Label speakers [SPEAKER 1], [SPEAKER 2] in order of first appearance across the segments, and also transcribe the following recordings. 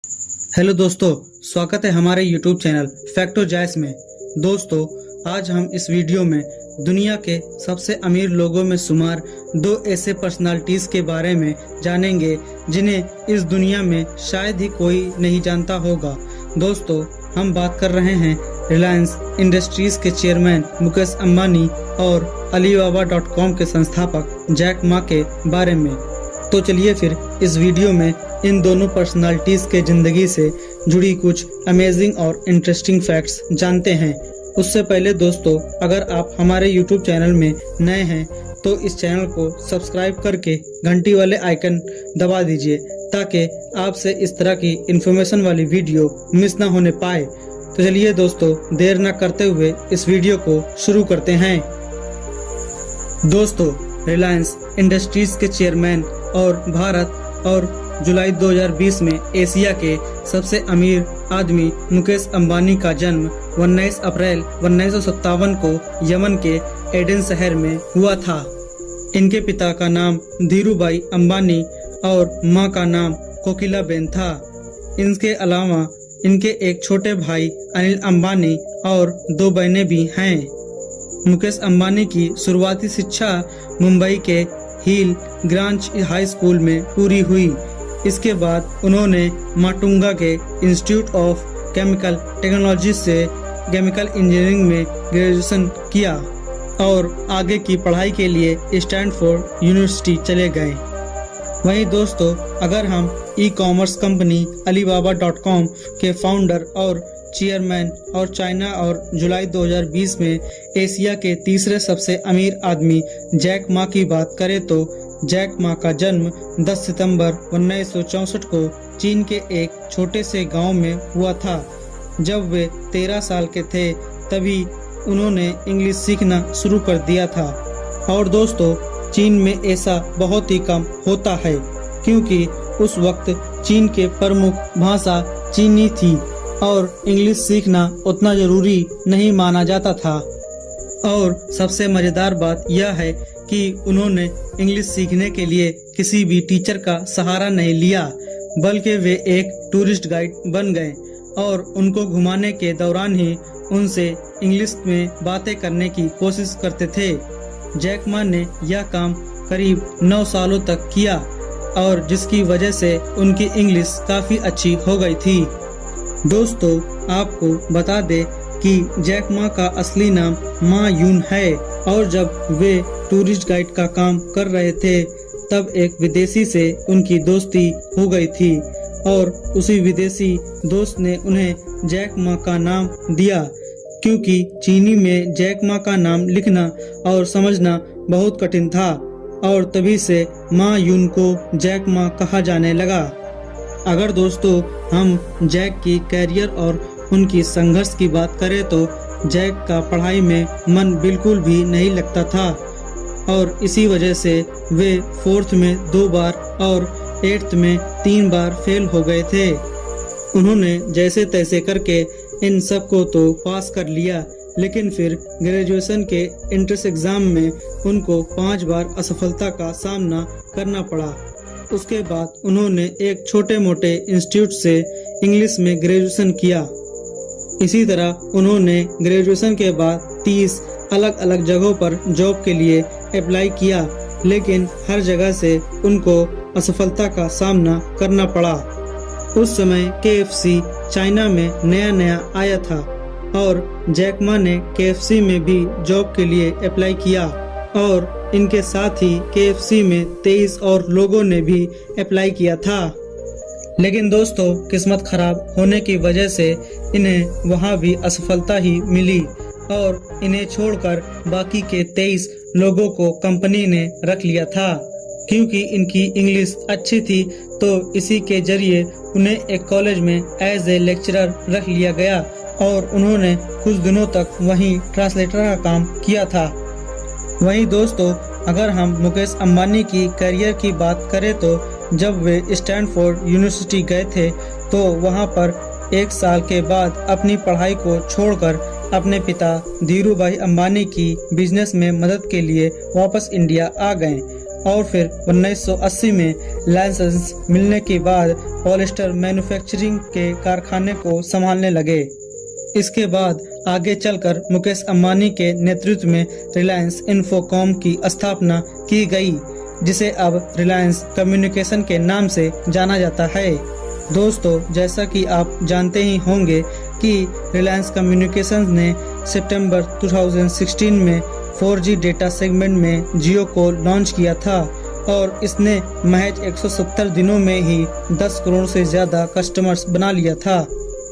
[SPEAKER 1] Hello दोस्तों, स्वागत है हमारे YouTube चैनल फैक्टो जैस में। दोस्तों, आज हम इस वीडियो में दुनिया के सबसे अमीर लोगों में शुमार दो ऐसे पर्सनालिटीज के बारे में जानेंगे जिन्हें इस दुनिया में शायद ही कोई नहीं जानता होगा। दोस्तों, हम बात कर रहे हैं रिलायंस इंडस्ट्रीज के चेयरमैन मुकेश अंबानी और Alibaba.com के संस्थापक जैक मा के बारे में। तो चलिए फिर इस वीडियो में इन दोनों पर्सनालिटीज के जिंदगी से जुड़ी कुछ अमेजिंग और इंटरेस्टिंग फैक्ट्स जानते हैं। उससे पहले दोस्तों, अगर आप हमारे YouTube चैनल में नए हैं तो इस चैनल को सब्सक्राइब करके घंटी वाले आइकन दबा दीजिए ताकि आपसे इस तरह की इंफॉर्मेशन वाली वीडियो मिस ना होने पाए। तो चलिए दोस्तों, देर न करते हुए इस वीडियो को शुरू करते हैं। दोस्तों, रिलायंस इंडस्ट्रीज के चेयरमैन और भारत और जुलाई 2020 में एशिया के सबसे अमीर आदमी मुकेश अंबानी का जन्म 19 अप्रैल 1957 को यमन के एडन शहर में हुआ था। इनके पिता का नाम धीरूभाई अंबानी और मां का नाम कोकिलाबेन था। इनके अलावा इनके एक छोटे भाई अनिल अंबानी और दो बहनें भी हैं। मुकेश अंबानी की शुरुआती शिक्षा मुंबई के हिल ग्रांच हाई स्कूल में पूरी हुई। इसके बाद उन्होंने माटुंगा के इंस्टीट्यूट ऑफ केमिकल टेक्नोलॉजी से केमिकल इंजीनियरिंग में ग्रेजुएशन किया और आगे की पढ़ाई के लिए स्टैनफोर्ड यूनिवर्सिटी चले गए। वहीं दोस्तों, अगर हम ई कॉमर्स कंपनी Alibaba.com के फाउंडर और चेयरमैन और चाइना और जुलाई 2020 में एशिया के तीसरे सबसे अमीर आदमी जैक मा की बात करें तो जैक मा का जन्म 10 सितंबर 1964 को चीन के एक छोटे से गांव में हुआ था। जब वे 13 साल के थे तभी उन्होंने इंग्लिश सीखना शुरू कर दिया था। और दोस्तों, चीन में ऐसा बहुत ही कम होता है क्योंकि उस वक्त चीन के प्रमुख भाषा चीनी थी और इंग्लिश सीखना उतना जरूरी नहीं माना जाता था। और सबसे मजेदार बात यह है कि उन्होंने इंग्लिश सीखने के लिए किसी भी टीचर का सहारा नहीं लिया, बल्कि वे एक टूरिस्ट गाइड बन गए और उनको घुमाने के दौरान ही उनसे इंग्लिश में बातें करने की कोशिश करते थे। जैक मा ने यह काम करीब 9 सालों तक किया और जिसकी वजह से उनकी इंग्लिश काफी अच्छी हो गई थी। दोस्तों, आपको बता दें कि जैक मा का असली नाम मा यून है और जब वे टूरिस्ट गाइड का काम कर रहे थे तब एक विदेशी से उनकी दोस्ती हो गई थी और उसी विदेशी दोस्त ने उन्हें जैक मा का नाम दिया क्योंकि चीनी में जैक मा का नाम लिखना और समझना बहुत कठिन था और तभी से मा यून को जैक मा कहा जाने लगा। अगर दोस्तों हम जैक की कैरियर और उनकी संघर्ष की बात करें तो जैक का पढ़ाई में मन बिल्कुल भी नहीं लगता था और इसी वजह से वे 4th में 2 बार और 8th में 3 बार फेल हो गए थे। उन्होंने जैसे तैसे करके इन सबको तो पास कर लिया, लेकिन फिर ग्रेजुएशन के एंट्रेंस एग्जाम में उनको 5 बार असफलता का सामना करना पड़ा। उसके बाद उन्होंने एक छोटे मोटे इंस्टीट्यूट से इंग्लिश में ग्रेजुएशन किया। इसी तरह उन्होंने ग्रेजुएशन के बाद 30 अलग अलग जगहों पर जॉब के लिए अप्लाई किया, लेकिन हर जगह से उनको असफलता का सामना करना पड़ा। उस समय KFC चाइना में नया नया आया था और जैक मा ने KFC में भी जॉब के लिए अप्लाई किया और इनके साथ ही KFC में 23 और लोगों ने भी अप्लाई किया था। लेकिन दोस्तों, किस्मत खराब होने की वजह से इन्हें वहां भी असफलता ही मिली और इन्हें छोड़कर बाकी के 23 लोगों को कंपनी ने रख लिया था। क्योंकि इनकी इंग्लिश अच्छी थी तो इसी के जरिए उन्हें एक कॉलेज में एज ए लेक्चरर रख लिया गया और उन्होंने कुछ दिनों तक वहीं ट्रांसलेटर का काम किया था। वहीं दोस्तों, अगर हम मुकेश अंबानी की करियर की बात करें तो जब वे स्टैनफोर्ड यूनिवर्सिटी गए थे तो वहां पर 1 साल के बाद अपनी पढ़ाई को छोड़कर अपने पिता धीरूभाई अंबानी की बिजनेस में मदद के लिए वापस इंडिया आ गए और फिर 1980 में लाइसेंस मिलने के बाद पॉलिएस्टर मैन्युफैक्चरिंग के कारखाने को संभालने लगे। इसके बाद आगे चलकर मुकेश अंबानी के नेतृत्व में रिलायंस इन्फोकॉम की स्थापना की गई, जिसे अब रिलायंस कम्युनिकेशन के नाम से जाना जाता है। दोस्तों, जैसा कि आप जानते ही होंगे कि रिलायंस कम्युनिकेशंस ने सितंबर 2016 में 4G डेटा सेगमेंट में जियो को लॉन्च किया था और इसने महज 170 दिनों में ही 10 करोड़ से ज़्यादा कस्टमर्स बना लिया था।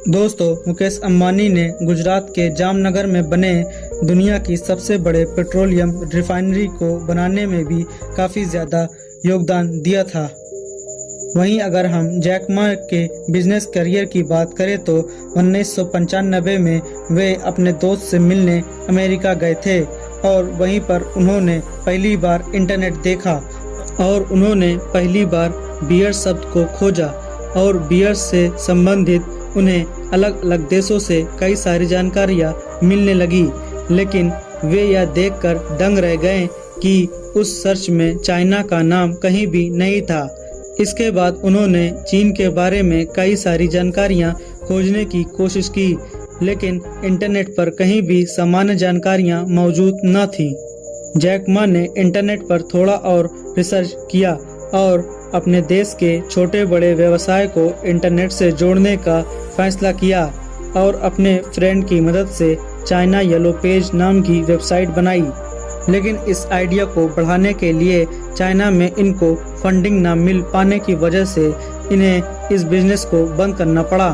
[SPEAKER 1] दोस्तों, मुकेश अंबानी ने गुजरात के जामनगर में बने दुनिया की सबसे बड़े पेट्रोलियम रिफाइनरी को बनाने में भी काफ़ी ज़्यादा योगदान दिया था। वहीं अगर हम जैक मा के बिजनेस करियर की बात करें तो 1995 में वे अपने दोस्त से मिलने अमेरिका गए थे और वहीं पर उन्होंने पहली बार इंटरनेट देखा और उन्होंने पहली बार बियर शब्द को खोजा और बियर से संबंधित उन्हें अलग अलग देशों से कई सारी जानकारियाँ मिलने लगी, लेकिन वे यह देखकर दंग रह गए कि उस सर्च में चाइना का नाम कहीं भी नहीं था। इसके बाद उन्होंने चीन के बारे में कई सारी जानकारियाँ खोजने की कोशिश की, लेकिन इंटरनेट पर कहीं भी सामान्य जानकारियाँ मौजूद न थीं। जैक मा ने इंटरनेट पर थोड़ा और रिसर्च किया और अपने देश के छोटे बड़े व्यवसाय को इंटरनेट से जोड़ने का फैसला किया और अपने फ्रेंड की मदद से चाइना येलो पेज नाम की वेबसाइट बनाई। लेकिन इस आइडिया को बढ़ाने के लिए चाइना में इनको फंडिंग न मिल पाने की वजह से इन्हें इस बिजनेस को बंद करना पड़ा।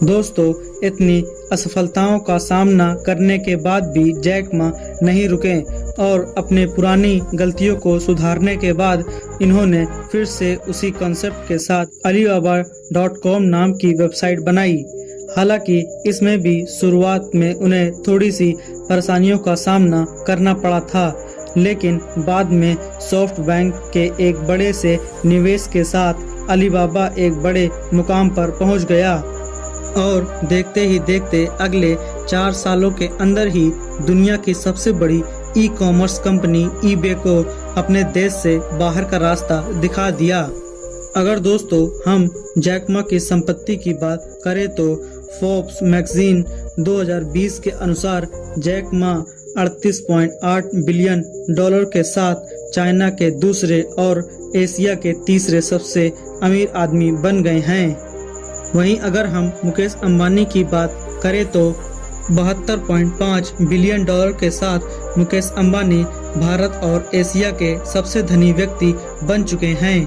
[SPEAKER 1] दोस्तों, इतनी असफलताओं का सामना करने के बाद भी जैक मा नहीं रुके और अपने पुरानी गलतियों को सुधारने के बाद इन्होंने फिर से उसी कॉन्सेप्ट के साथ alibaba.com नाम की वेबसाइट बनाई। हालांकि इसमें भी शुरुआत में उन्हें थोड़ी सी परेशानियों का सामना करना पड़ा था, लेकिन बाद में सॉफ्ट बैंक के एक बड़े से निवेश के साथ अलीबाबा एक बड़े मुकाम पर पहुंच गया और देखते ही देखते अगले 4 सालों के अंदर ही दुनिया की सबसे बड़ी ई कॉमर्स कंपनी ईबे को अपने देश से बाहर का रास्ता दिखा दिया। अगर दोस्तों हम जैक मा की संपत्ति की बात करें तो फोर्ब्स मैगजीन 2020 के अनुसार जैक मा 38.8 बिलियन डॉलर के साथ चाइना के दूसरे और एशिया के तीसरे सबसे अमीर आदमी बन गए हैं। वहीं अगर हम मुकेश अंबानी की बात करें तो 72.5 बिलियन डॉलर के साथ मुकेश अंबानी भारत और एशिया के सबसे धनी व्यक्ति बन चुके हैं।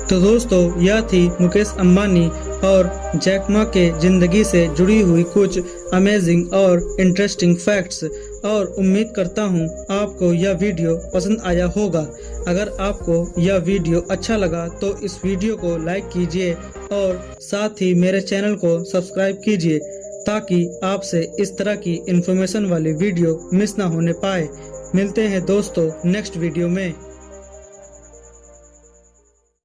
[SPEAKER 1] तो दोस्तों, यह थी मुकेश अंबानी और जैक मा के जिंदगी से जुड़ी हुई कुछ अमेजिंग और इंटरेस्टिंग फैक्ट्स और उम्मीद करता हूँ आपको यह वीडियो पसंद आया होगा। अगर आपको यह वीडियो अच्छा लगा तो इस वीडियो को लाइक कीजिए और साथ ही मेरे चैनल को सब्सक्राइब कीजिए ताकि आपसे इस तरह की इन्फॉर्मेशन वाली वीडियो मिस ना होने पाए। मिलते हैं दोस्तों नेक्स्ट वीडियो में।